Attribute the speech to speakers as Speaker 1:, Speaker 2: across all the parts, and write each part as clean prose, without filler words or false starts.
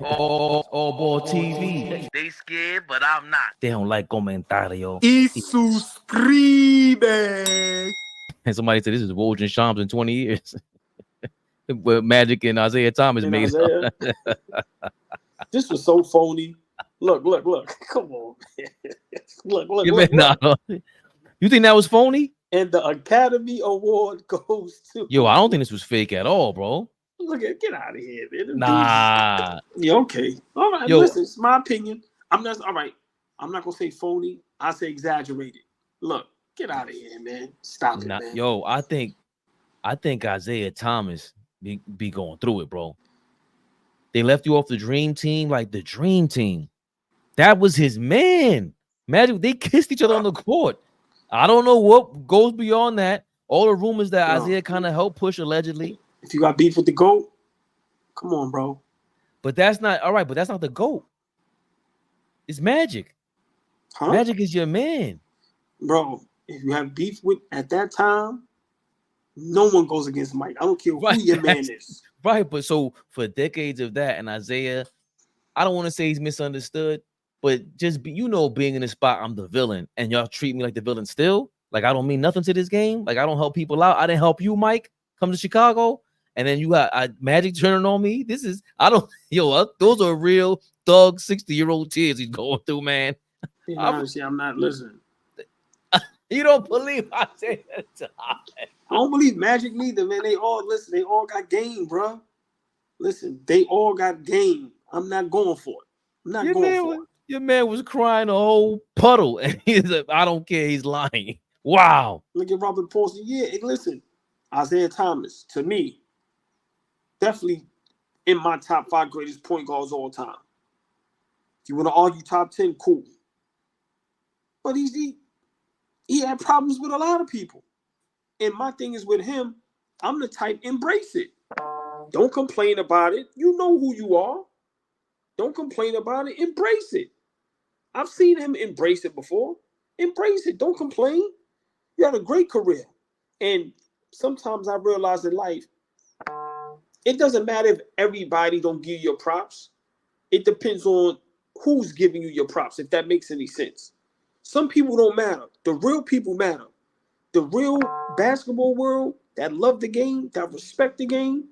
Speaker 1: AllBall TV.
Speaker 2: They scared, but I'm not.
Speaker 1: They don't like comentario.
Speaker 3: Y suscribe.
Speaker 1: And somebody said this is Woj and Shams in 20 years. But Magic and Isiah Thomas
Speaker 3: And
Speaker 1: made
Speaker 3: Isiah. This was so phony. Look. Come on. look.
Speaker 1: You think that was phony?
Speaker 3: And the Academy Award goes to...
Speaker 1: Yo, I don't think this was fake at all, bro.
Speaker 3: Get out of here, man.
Speaker 1: Nah.
Speaker 3: Yeah, okay. All right,
Speaker 1: Yo.
Speaker 3: listen, it's my opinion. I'm not going to say phony. I say exaggerated. Look, get out of here, man. Stop it, man.
Speaker 1: Yo, I think Isiah Thomas be going through it, bro. They left you off the dream team, like the dream team. That was his man. Magic, they kissed each other on the court. I don't know what goes beyond that. All the rumors that Isiah kind of helped push allegedly.
Speaker 3: If you got beef with the GOAT, come on, bro.
Speaker 1: But that's not all right. But that's not the GOAT. It's Magic.
Speaker 3: Huh?
Speaker 1: Magic is your man,
Speaker 3: bro. If you have beef with at that time, no one goes against Mike. I don't care who your man is.
Speaker 1: Right. But so for decades of that, and Isiah, I don't want to say he's misunderstood, but just being in the spot, I'm the villain, and y'all treat me like the villain still. Like I don't mean nothing to this game. Like I don't help people out. I didn't help you, Mike, come to Chicago. And then you got Magic turning on me. Those are real thug 60-year-old tears he's going through, man.
Speaker 3: Honestly, I'm not listening.
Speaker 1: You don't believe I say that?
Speaker 3: I don't believe Magic neither, man. They all got game, bro. Listen, they all got game. I'm not going for it. I'm not going for it.
Speaker 1: Your man was crying a whole puddle, and he's like, I don't care. He's lying. Wow.
Speaker 3: Look at Robert Paulson. Yeah, listen, Isiah Thomas, to me, definitely in my top 5 greatest point guards all time. If you want to argue top 10, cool. But he had problems with a lot of people. And my thing is with him, I'm the type, embrace it. Don't complain about it. You know who you are. Don't complain about it. Embrace it. I've seen him embrace it before. Embrace it. Don't complain. You had a great career. And sometimes I realize in life, it doesn't matter if everybody don't give you your props. It depends on who's giving you your props, if that makes any sense. Some people don't matter. The real people matter. The real basketball world that love the game, that respect the game,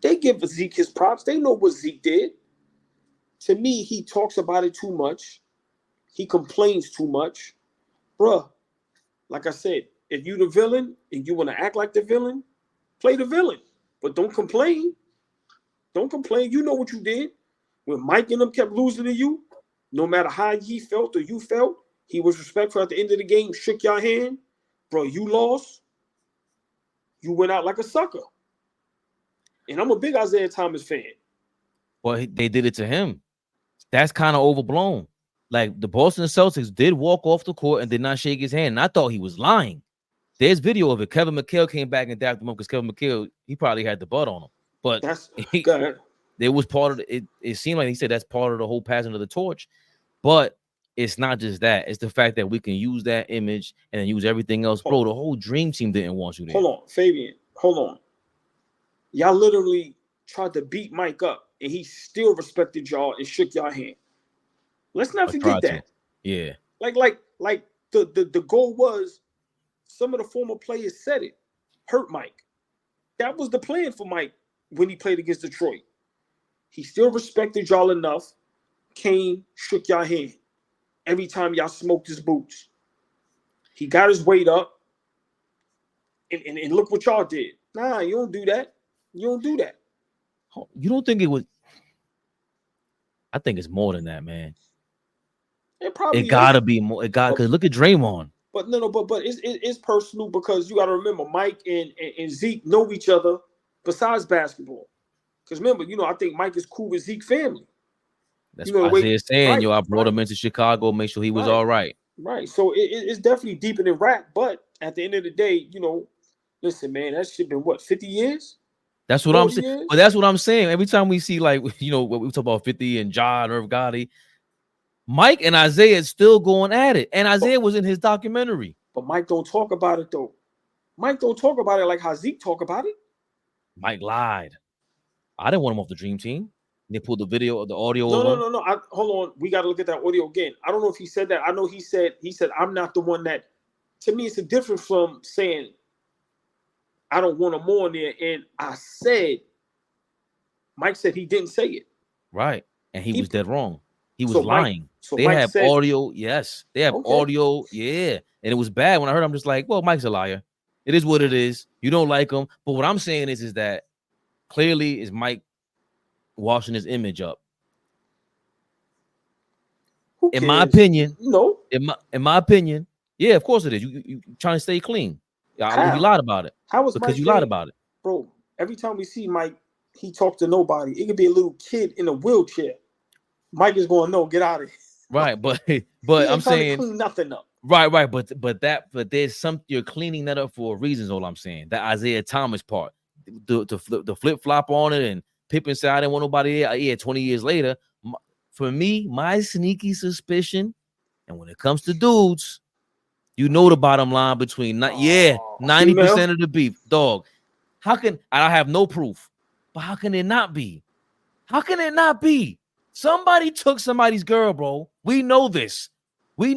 Speaker 3: they give Zeke his props. They know what Zeke did. To me, he talks about it too much. He complains too much. Bruh, like I said, if you the villain and you want to act like the villain, play the villain. But don't complain. Don't complain. You know what you did. When Mike and them kept losing to you, no matter how he felt or you felt, he was respectful at the end of the game, shook your hand. Bro, you lost. You went out like a sucker. And I'm a big Isiah Thomas fan.
Speaker 1: Well, they did it to him. That's kind of overblown. Like the Boston Celtics did walk off the court and did not shake his hand. And I thought he was lying. There's video of it. Kevin McHale came back and dapped him up because Kevin McHale, he probably had the butt on him. But it was part of it. It seemed like he said that's part of the whole passing of the torch. But it's not just that. It's the fact that we can use that image and then use everything else. Bro, the whole dream team didn't want you there.
Speaker 3: Hold on, Fabian. Hold on. Y'all literally tried to beat Mike up, and he still respected y'all and shook y'all hand. Let's not forget that.
Speaker 1: Yeah.
Speaker 3: Like the goal was, some of the former players said it, hurt Mike. That was the plan for Mike when he played against Detroit. He still respected y'all enough, came, shook y'all hand. Every time y'all smoked his boots. He got his weight up, and look what y'all did. Nah, you don't do that. You don't do that.
Speaker 1: You don't think it was? I think it's more than that, man.
Speaker 3: It
Speaker 1: gotta be more. Because look at Draymond.
Speaker 3: But it's personal because you got to remember Mike and Zeke know each other besides basketball. Because remember, I think Mike is cool with Zeke's family.
Speaker 1: That's what Isiah's saying. I brought him into Chicago, make sure he was all right.
Speaker 3: Right. So it's definitely deeper than rap. But at the end of the day, listen, man, that shit been 50 years?
Speaker 1: That's what I'm saying. But that's what I'm saying. Every time we see, like, what we talk about 50 and John Irv Gotti, Mike and Isiah is still going at it. And Isiah was in his documentary.
Speaker 3: But Mike don't talk about it, though. Mike don't talk about it like how Zeke talk about it.
Speaker 1: Mike lied. I didn't want him off the dream team. They pulled the video or the audio
Speaker 3: No,
Speaker 1: over.
Speaker 3: no. Hold on. We got to look at that audio again. I don't know if he said that. I know he said I'm not the one that. To me, it's a difference from saying I don't want him on there. And I said, Mike said he didn't say it.
Speaker 1: Right. And he was dead wrong. He was
Speaker 3: So
Speaker 1: lying. They
Speaker 3: Mike
Speaker 1: have
Speaker 3: said,
Speaker 1: audio. Yes. They have audio. Yeah. And it was bad when I heard. I'm just like, well, Mike's a liar. It is what it is. You don't like him. But what I'm saying is that clearly is Mike washing his image up. In my opinion,
Speaker 3: no.
Speaker 1: In my opinion, yeah, of course it is. You trying to stay clean. You lied about it.
Speaker 3: How was
Speaker 1: because
Speaker 3: Mike
Speaker 1: you lied about it,
Speaker 3: bro? Every time we see Mike, he talked to nobody. It could be a little kid in a wheelchair. Mike is going, no, get out of here.
Speaker 1: Right? But I'm saying
Speaker 3: to clean nothing up.
Speaker 1: Right. But there's something you're cleaning that up for reasons. All I'm saying, that Isiah Thomas part, the flip flop on it, and Pippen said I didn't want nobody there. Yeah, 20 years later, for me, my sneaky suspicion, and when it comes to dudes, you know the bottom line between 90% of the beef, dog. How can I have no proof? But how can it not be? How can it not be? Somebody took somebody's girl, bro. We know this. Let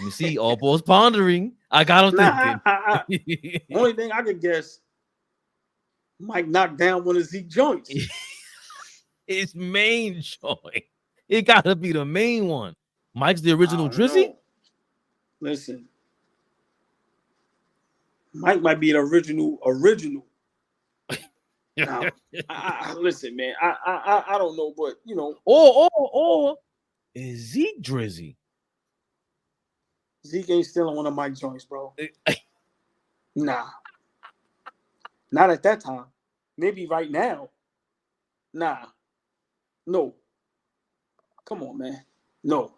Speaker 1: me see. AllBall's pondering. I got him thinking.
Speaker 3: Only thing I could guess, Mike knocked down one of Zeke joints.
Speaker 1: His main joint. It got to be the main one. Mike's the original Drizzy?
Speaker 3: Listen. Mike might be the original. Now, listen, man. I don't know, but you know.
Speaker 1: Or is Zeke Drizzy?
Speaker 3: Zeke ain't stealing one of Mike's joints, bro. Nah. Not at that time. Maybe right now. Nah. No. Come on, man. No.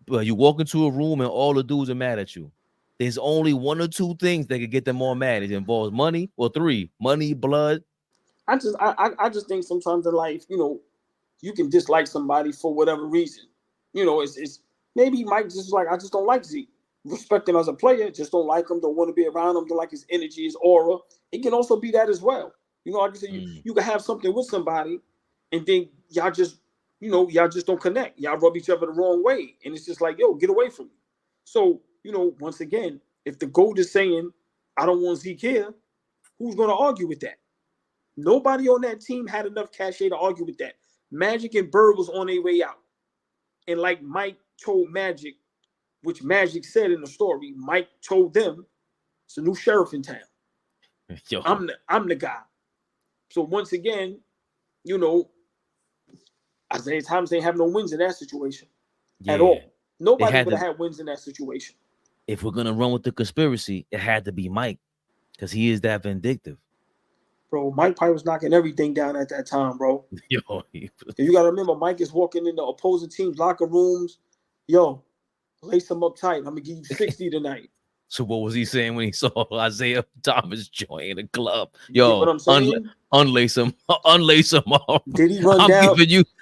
Speaker 1: But you walk into a room and all the dudes are mad at you. There's only one or two things that could get them all mad. It involves money, or three: money, blood.
Speaker 3: I just think sometimes in life, you know, you can dislike somebody for whatever reason. You know, it's maybe Mike just like, I just don't like Zeke. Respect him as a player, just don't like him, don't want to be around him, don't like his energy, his aura. It can also be that as well. You know, like I said, you can have something with somebody and then y'all just don't connect. Y'all rub each other the wrong way. And it's just like, yo, get away from me. So, you know, once again, if the GOAT is saying, I don't want Zeke here, who's going to argue with that? Nobody on that team had enough cachet to argue with that. Magic and Bird was on their way out. And like Mike told Magic, which Magic said in the story, Mike told them, it's a new sheriff in town. Yo. I'm the guy. So once again, you know, Isiah Thomas ain't have no wins in that situation at all. Nobody would have had wins in that situation.
Speaker 1: If we're gonna run with the conspiracy, it had to be Mike, because he is that vindictive.
Speaker 3: Bro, Mike probably was knocking everything down at that time, bro. Yo, you gotta remember, Mike is walking in the opposing team's locker rooms. Yo, lace him up tight. I'm gonna give you 60 tonight.
Speaker 1: So what was he saying when he saw Isiah Thomas join the club? Yo,
Speaker 3: what I'm saying?
Speaker 1: Unlace him off.
Speaker 3: Did he run down?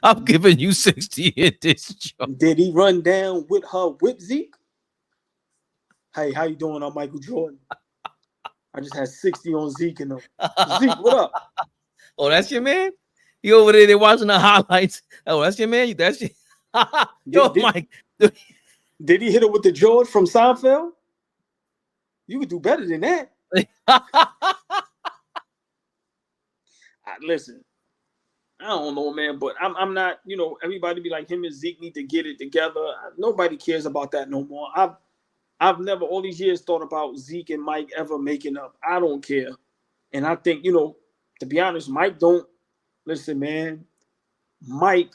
Speaker 1: I'm giving you 60 in this joint.
Speaker 3: Did he run down with Zeke? Hey, how you doing? I'm Michael Jordan. I just had 60 on Zeke and them. Zeke, what up?
Speaker 1: Oh, that's your man? You over there, they're watching the highlights. Oh, that's your man? That's your Mike.
Speaker 3: Did he hit it with the George from Seinfeld? You could do better than that. Listen, I don't know, man, but I'm not, you know, everybody be like, him and Zeke need to get it together. Nobody cares about that no more. I've never all these years thought about Zeke and Mike ever making up. I don't care. And I think, you know, to be honest, Mike don't listen, man. Mike,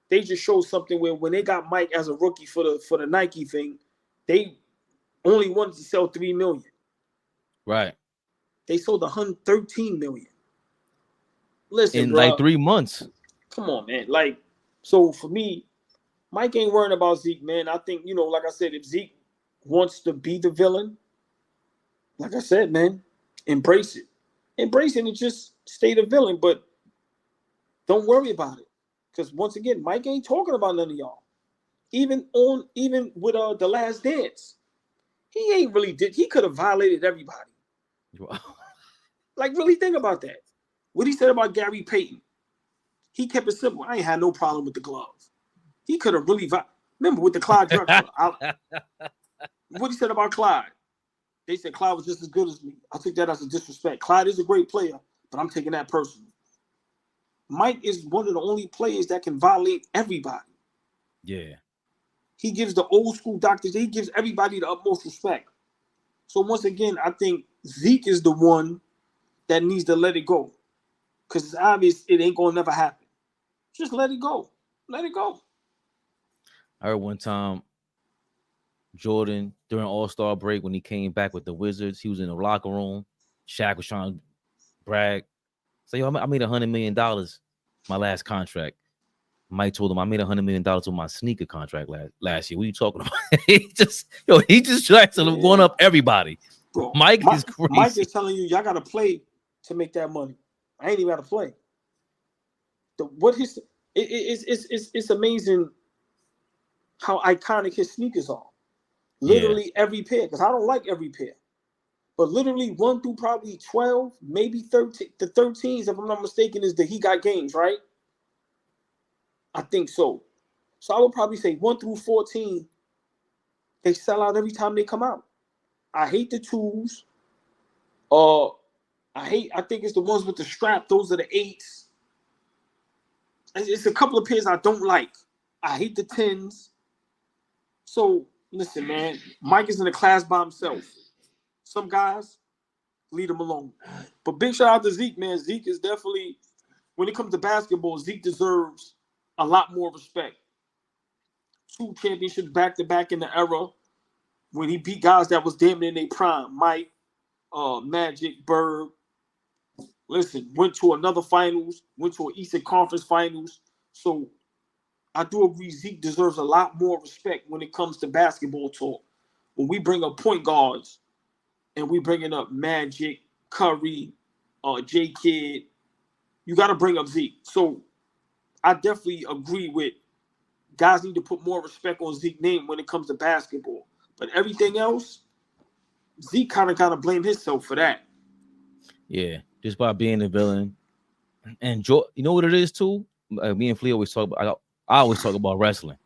Speaker 3: they just showed something where when they got Mike as a rookie for the Nike thing, they only wanted to sell 3 million.
Speaker 1: Right.
Speaker 3: They sold 113 million. Listen,
Speaker 1: in
Speaker 3: bro,
Speaker 1: like 3 months.
Speaker 3: Come on, man. Like, so for me, Mike ain't worrying about Zeke, man. I think, you know, like I said, if Zeke wants to be the villain, like I said, man, embrace it. Embrace it and just stay the villain, but don't worry about it. Because once again, Mike ain't talking about none of y'all. Even with The Last Dance, he ain't really did. He could have violated everybody. Like, really think about that. What he said about Gary Payton, he kept it simple. I ain't had no problem with the glove. He could have really remember with the Clyde Drexler. What he said about Clyde. They said Clyde was just as good as me. I took that as a disrespect. Clyde is a great player, but I'm taking that personally. Mike is one of the only players that can violate everybody.
Speaker 1: Yeah.
Speaker 3: He gives the old school doctors, he gives everybody the utmost respect. So once again, I think Zeke is the one that needs to let it go. Because it's obvious it ain't going to never happen. Just let it go. Let it go.
Speaker 1: I heard one time Jordan, during All-Star break, when he came back with the Wizards, he was in the locker room. Shaq was trying to brag. Say, yo, I made $100 million my last contract. Mike told him I made $100 million on my sneaker contract last year. What are you talking about? he just tried to going up everybody.
Speaker 3: Bro,
Speaker 1: Mike is crazy.
Speaker 3: Mike is telling you, y'all got to play to make that money. I ain't even got to play. It's amazing how iconic his sneakers are. Literally every pair, because I don't like every pair. But literally 1 through probably 12, maybe 13. The 13s, if I'm not mistaken, is the He Got Games, right? I think so. So I would probably say 1 through 14, they sell out every time they come out. I hate the 2s. I think it's the ones with the strap. Those are the 8s. It's a couple of pairs I don't like. I hate the 10s. So listen, man, Mike is in a class by himself. Some guys, leave him alone. But big shout out to Zeke, man. Zeke is definitely, when it comes to basketball, Zeke deserves a lot more respect. 2 championships back-to-back in the era when he beat guys that was damn near in their prime. Mike, Magic, Bird. Listen, went to another finals, went to an Eastern Conference finals. So I do agree Zeke deserves a lot more respect when it comes to basketball talk. When we bring up point guards and we bringing up Magic, Curry, J Kidd, you got to bring up Zeke. So I definitely agree with guys need to put more respect on Zeke's name when it comes to basketball. But everything else, Zeke kind of blame himself for that.
Speaker 1: Yeah, just by being the villain. And you know what it is too? Me and Flea always talk about. I always talk about wrestling.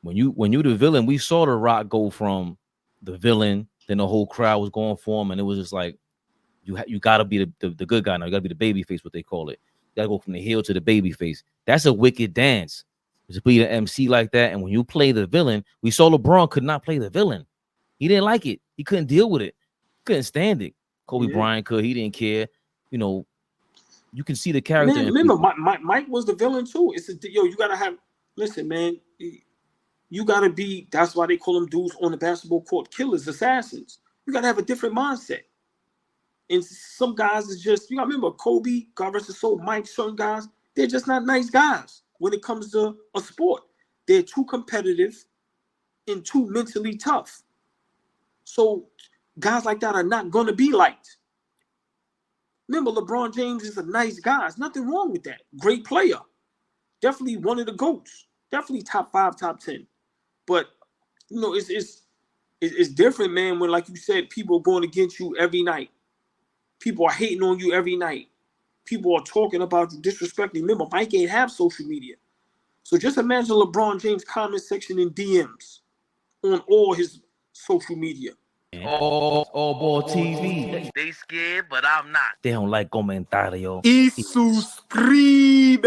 Speaker 1: When you the villain, we saw The Rock go from the villain, then the whole crowd was going for him, and it was just like you got to be the good guy now. You got to be the baby face, what they call it. You got to go from the heel to the baby face. That's a wicked dance. To be the MC like that, and when you play the villain, we saw LeBron could not play the villain. He didn't like it. He couldn't deal with it. Couldn't stand it. Kobe Bryant could. He didn't care. You know, you can see the character.
Speaker 3: Man, remember, Mike was the villain too. You gotta have. Listen, man, you gotta be. That's why they call them dudes on the basketball court killers, assassins. You gotta have a different mindset. And some guys is just. You gotta remember Kobe, God rest his soul. Mike, certain guys, they're just not nice guys when it comes to a sport. They're too competitive and too mentally tough. So guys like that are not gonna be liked. Remember, LeBron James is a nice guy. There's nothing wrong with that. Great player. Definitely one of the GOATs. Definitely top 5, top 10. But, you know, it's different, man, when, like you said, people are going against you every night. People are hating on you every night. People are talking about you, disrespecting. Remember, Mike ain't have social media. So just imagine LeBron James' comment section in DMs on all his social media.
Speaker 1: AllBall TV.
Speaker 2: They scared, but I'm not.
Speaker 1: They don't like comentario.
Speaker 4: Y suscribe.